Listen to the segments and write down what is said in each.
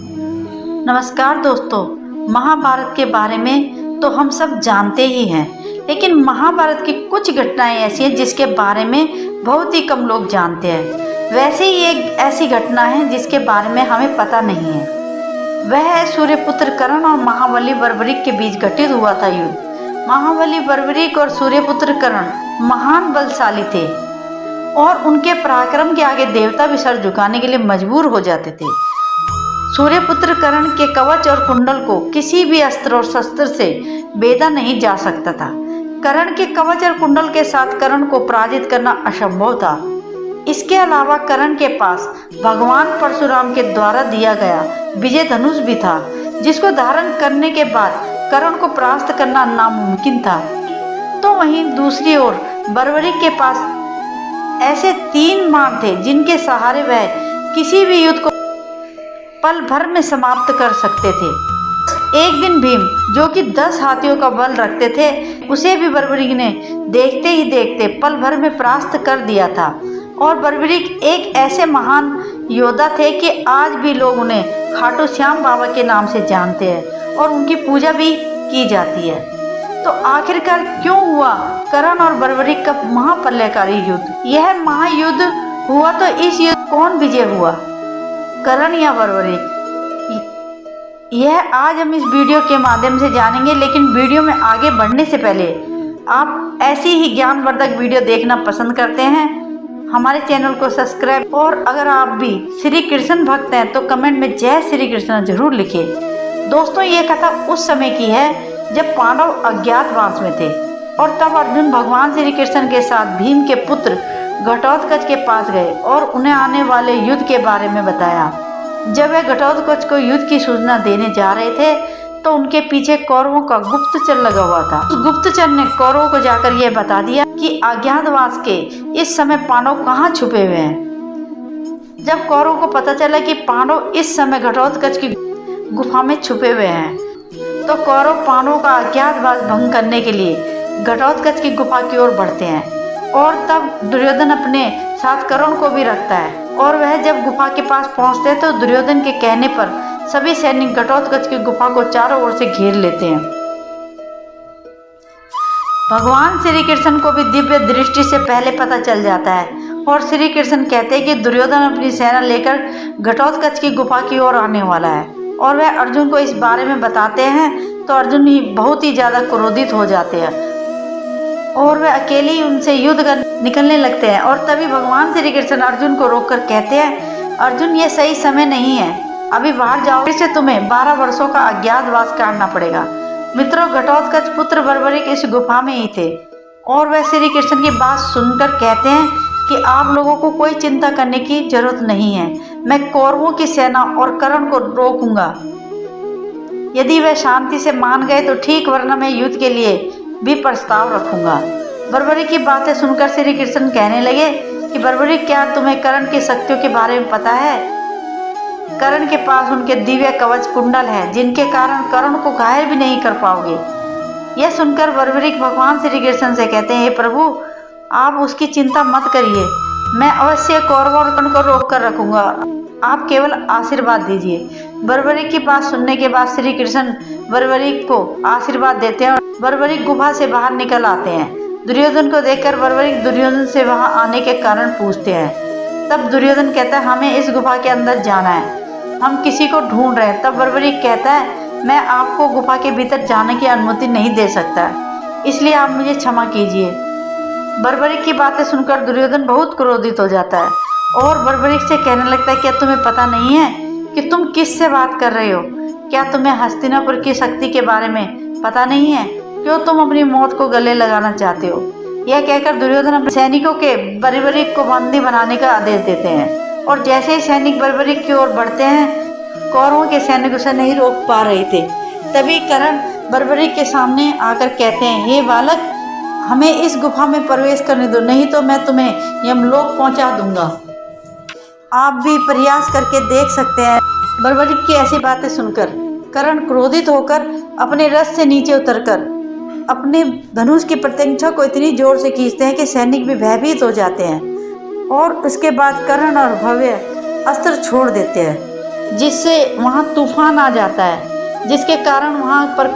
नमस्कार दोस्तों। महाभारत के बारे में तो हम सब जानते ही हैं, लेकिन महाभारत की कुछ घटनाएं ऐसी हैं जिसके बारे में बहुत ही कम लोग जानते हैं। वैसे ही एक ऐसी घटना है जिसके बारे में हमें पता नहीं है। वह है सूर्यपुत्र कर्ण और महाबली बर्बरीक के बीच घटित हुआ था युद्ध। महाबली बर्बरीक और सूर्यपुत्र कर्ण महान बलशाली थे और उनके पराक्रम के आगे देवता भी सर झुकाने के लिए मजबूर हो जाते थे। सूर्यपुत्र कर्ण के कवच और कुंडल को किसी भी अस्त्र और शस्त्र से भेदा नहीं जा सकता था। कर्ण के कवच और कुंडल के साथ कर्ण को पराजित करना असंभव था। इसके अलावा कर्ण के पास भगवान परशुराम के द्वारा दिया गया विजय धनुष भी था, जिसको धारण करने के बाद कर्ण को परास्त करना नामुमकिन था। तो वहीं दूसरी ओर बर्बरीक के पास ऐसे 3 बाण थे जिनके सहारे वह किसी भी युद्ध को पल भर में समाप्त कर सकते थे। एक दिन भीम, जो कि 10 हाथियों का बल रखते थे, उसे भी बर्बरीक ने देखते ही देखते पल भर में परास्त कर दिया था। और बर्बरीक एक ऐसे महान योद्धा थे कि आज भी लोग उन्हें खाटू श्याम बाबा के नाम से जानते हैं और उनकी पूजा भी की जाती है। तो आखिरकार क्यों हुआ कर्ण और बर्बरीक का महाप्रलयकारी युद्ध? यह महायुद्ध हुआ तो इस युद्ध कौन विजय हुआ, कर्ण या बर्बरीक? यह आज हम इस वीडियो के माध्यम से जानेंगे। लेकिन वीडियो में आगे बढ़ने से पहले आप ऐसी ही ज्ञानवर्धक वीडियो देखना पसंद करते हैं, हमारे चैनल को सब्सक्राइब, और अगर आप भी श्री कृष्ण भक्त हैं तो कमेंट में जय श्री कृष्ण जरूर लिखें। दोस्तों, ये कथा उस समय की है जब पांडव अज्ञातवास में थे और तब अर्जुन भगवान श्री कृष्ण के साथ भीम के पुत्र घटोत्कच के पास गए और उन्हें आने वाले युद्ध के बारे में बताया। जब वे घटोत्कच को युद्ध की सूचना देने जा रहे थे तो उनके पीछे कौरवों का गुप्तचर लगा हुआ था। उस गुप्तचर ने कौरवों को जाकर यह बता दिया कि अज्ञातवास के इस समय पांडव कहाँ छुपे हुए हैं। जब कौरवों को पता चला कि पांडव इस समय घटोत्कच की गुफा में छुपे हुए हैं, तो कौरव पांडवों का अज्ञातवास भंग करने के लिए घटोत्कच की गुफा की ओर बढ़ते हैं। और तब दुर्योधन अपने साथ कर्ण को भी रखता है और वह जब गुफा के पास पहुंचते हैं तो दुर्योधन के कहने पर सभी सैनिक घटोत्कच की गुफा को चारों ओर से घेर लेते हैं। भगवान श्री कृष्ण को भी दिव्य दृष्टि से पहले पता चल जाता है और श्री कृष्ण कहते हैं कि दुर्योधन अपनी सेना लेकर घटोत्कच की गुफा की ओर आने वाला है। और वह अर्जुन को इस बारे में बताते हैं तो अर्जुन ही बहुत ही ज्यादा क्रोधित हो जाते हैं और वे अकेले ही उनसे युद्ध कर निकलने लगते हैं। और तभी भगवान श्री कृष्ण अर्जुन को रोककर कहते हैं, अर्जुन, ये सही समय नहीं है, अभी बाहर जाओ, फिर से तुम्हें 12 वर्षों का अज्ञातवास काटना पड़ेगा। मित्रों, घटोत्कच पुत्र बर्बरीक इस गुफा में ही थे और वह श्री कृष्ण की बात सुनकर कहते हैं कि आप लोगों को कोई चिंता करने की जरूरत नहीं है, मैं कौरवों की सेना और कर्ण को रोकूंगा। यदि वह शांति से मान गए तो ठीक, वरना मैं युद्ध के लिए भी प्रस्ताव रखूंगा। बर्बरीक की बातें सुनकर श्री कृष्ण कहने लगे कि बर्बरीक, क्या तुम्हें कर्ण की शक्तियों के बारे में पता है? कर्ण के पास उनके दिव्य कवच कुंडल है जिनके कारण कर्ण को घायल भी नहीं कर पाओगे। यह सुनकर बर्बरीक भगवान श्री कृष्ण से कहते हैं, हे प्रभु, आप उसकी चिंता मत करिए, मैं अवश्य कौरव और कर्ण को रोक कर रखूंगा, आप केवल आशीर्वाद दीजिए। बर्बरीक की बात सुनने के बाद श्री कृष्ण बर्बरीक को आशीर्वाद देते हैं और बर्बरीक गुफा से बाहर निकल आते हैं। दुर्योधन को देखकर बर्बरीक दुर्योधन से वहां आने के कारण पूछते हैं। तब दुर्योधन कहता है, हमें इस गुफा के अंदर जाना है, हम किसी को ढूंढ रहे हैं। तब बर्बरीक कहता है, मैं आपको गुफा के भीतर जाने की अनुमति नहीं दे सकता, इसलिए आप मुझे क्षमा कीजिए। बर्बरीक की बातें सुनकर दुर्योधन बहुत क्रोधित हो जाता है और बर्बरीक से कहने लगता है, क्या तुम्हें पता नहीं है कि तुम किससे बात कर रहे हो? क्या तुम्हें हस्तिनापुर की शक्ति के बारे में पता नहीं है? क्यों तुम अपनी मौत को गले लगाना चाहते हो? यह कहकर दुर्योधन अपने सैनिकों के बर्बरीक को बंदी बनाने का आदेश देते हैं और जैसे ही सैनिक बर्बरीक की ओर बढ़ते हैं, कौरवों के सैनिक उसे नहीं रोक पा रहे थे। तभी कर्ण बर्बरीक के सामने आकर कहते हैं, हे बालक, हमें इस गुफा में प्रवेश करने दो, नहीं तो मैं तुम्हें यमलोक पहुंचा दूंगा। आप भी प्रयास करके देख सकते हैं। बर्बरीक की ऐसी बातें सुनकर कर्ण क्रोधित होकर अपने रथ से नीचे उतरकर अपने धनुष की प्रत्यंचा को इतनी जोर से खींचते हैं कि सैनिक भी भयभीत हो जाते हैं और उसके बाद कर्ण और भव्य अस्त्र छोड़ देते हैं। जिससे वहाँ तूफान आ जाता है, जिसके कारण वहाँ पर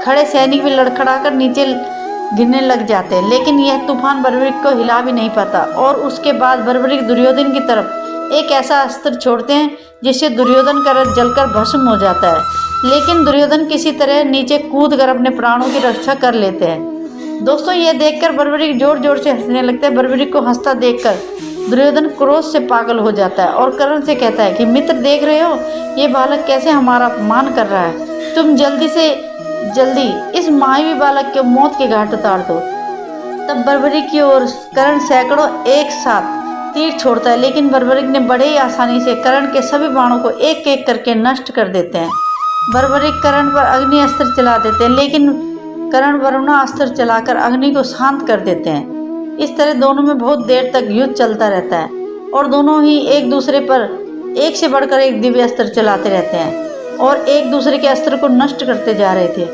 खड़े सैनिक भी लड़खड़ाकर नीचे गिरने लग जाते हैं। लेकिन यह तूफान बर्बरीक को हिला भी नहीं पाता और उसके बाद बर्बरीक दुर्योधन की तरफ एक ऐसा अस्त्र छोड़ते हैं जिससे दुर्योधन का रथ जलकर भस्म हो जाता है। लेकिन दुर्योधन किसी तरह नीचे कूदकर अपने प्राणों की रक्षा कर लेते हैं। दोस्तों, यह देखकर बर्बरीक जोर जोर से हंसने लगता है। बर्बरीक को हंसता देखकर दुर्योधन क्रोध से पागल हो जाता है और कर्ण से कहता है कि मित्र, देख रहे हो ये बालक कैसे हमारा अपमान कर रहा है। तुम जल्दी से जल्दी इस मायावी बालक के मौत के घाट उतार दो। तब बर्बरीक की ओर कर्ण सैकड़ों एक साथ तीर छोड़ता है, लेकिन बर्बरीक ने बड़े ही आसानी से कर्ण के सभी बाणों को एक एक करके नष्ट कर देते हैं। बर्बरीक कर्ण पर अग्नि अस्त्र चला देते हैं, लेकिन कर्ण वरुणा अस्त्र चलाकर अग्नि को शांत कर देते हैं। इस तरह दोनों में बहुत देर तक युद्ध चलता रहता है और दोनों ही एक दूसरे पर एक से बढ़कर एक दिव्य अस्त्र चलाते रहते हैं और एक दूसरे के अस्त्र को नष्ट करते जा रहे थे।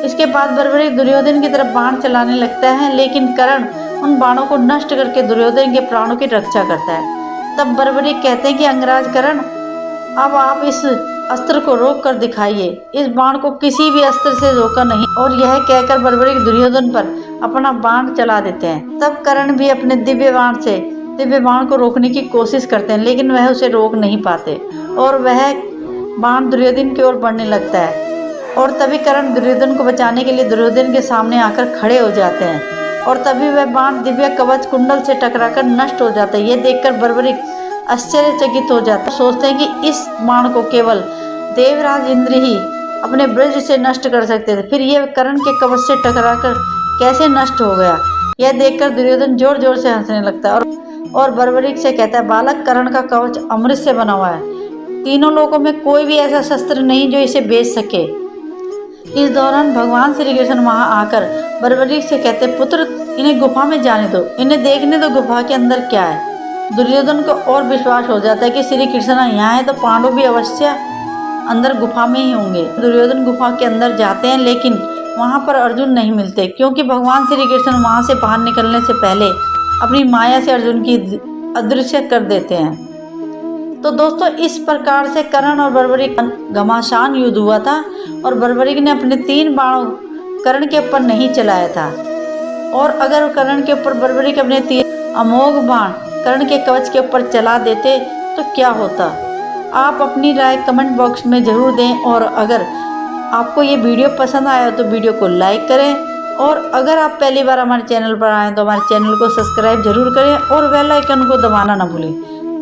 इसके बाद बर्बरीक दुर्योधन की तरफ बाण चलाने लगता है, लेकिन कर्ण उन बाणों को नष्ट करके दुर्योधन के प्राणों की रक्षा करता है। तब बर्बरीक कहते हैं कि अंगराज कर्ण, अब आप इस अस्त्र को रोक कर दिखाइए। इस बाण को किसी भी अस्त्र से रोका नहीं। और यह कहकर बर्बरीक दुर्योधन पर अपना बाण चला देते हैं। तब कर्ण भी अपने दिव्य बाण को रोकने की कोशिश करते हैं, लेकिन वह उसे रोक नहीं पाते और वह बाण दुर्योधन की ओर बढ़ने लगता है। और तभी कर्ण दुर्योधन को बचाने के लिए दुर्योधन के सामने आकर खड़े हो जाते हैं और तभी वह बाण दिव्य कवच कुंडल से टकराकर नष्ट हो जाता है। यह देखकर बर्बरीक आश्चर्यचकित हो जाता है। सोचते हैं कि इस बाण को केवल देवराज इंद्र ही अपने ब्रज से नष्ट कर सकते थे, फिर यह कर्ण के कवच से टकराकर कैसे नष्ट हो गया। यह देखकर दुर्योधन जोर जोर से हंसने लगता है और बर्बरीक से कहता है, बालक, कर्ण का कवच अमृत से बना हुआ है। तीनों लोगों में कोई भी ऐसा शस्त्र नहीं जो इसे बेच सके। इस दौरान भगवान श्री कृष्ण वहां आकर बर्बरीक से कहते, पुत्र, इन्हें गुफा में जाने दो, इन्हें देखने दो गुफा के अंदर क्या है। दुर्योधन को और विश्वास हो जाता है कि श्री कृष्ण यहाँ है तो पांडव भी अवश्य अंदर गुफा में ही होंगे। दुर्योधन गुफा के अंदर जाते हैं, लेकिन वहां पर अर्जुन नहीं मिलते, क्योंकि भगवान श्री कृष्ण वहां से बाहर निकलने से पहले अपनी माया से अर्जुन की अदृश्य कर देते हैं। तो दोस्तों, इस प्रकार से कर्ण और बर्बरीक घमासान युद्ध हुआ था और बर्बरीक ने अपने 3 बाणों कर्ण के ऊपर नहीं चलाया था। और अगर कर्ण के ऊपर बर्बरीक अपने 3 अमोघ बाण कर्ण के कवच के ऊपर चला देते तो क्या होता। आप अपनी राय कमेंट बॉक्स में ज़रूर दें और अगर आपको ये वीडियो पसंद आया तो वीडियो को लाइक करें और अगर आप पहली बार हमारे चैनल पर आएँ तो हमारे चैनल को सब्सक्राइब जरूर करें और बेल आइकन को दबाना ना भूलें,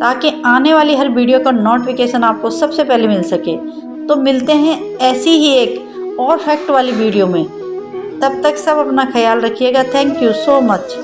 ताकि आने वाली हर वीडियो का नोटिफिकेशन आपको सबसे पहले मिल सके। तो मिलते हैं ऐसी ही एक और फैक्ट वाली वीडियो में। तब तक सब अपना ख्याल रखिएगा। Thank you so much.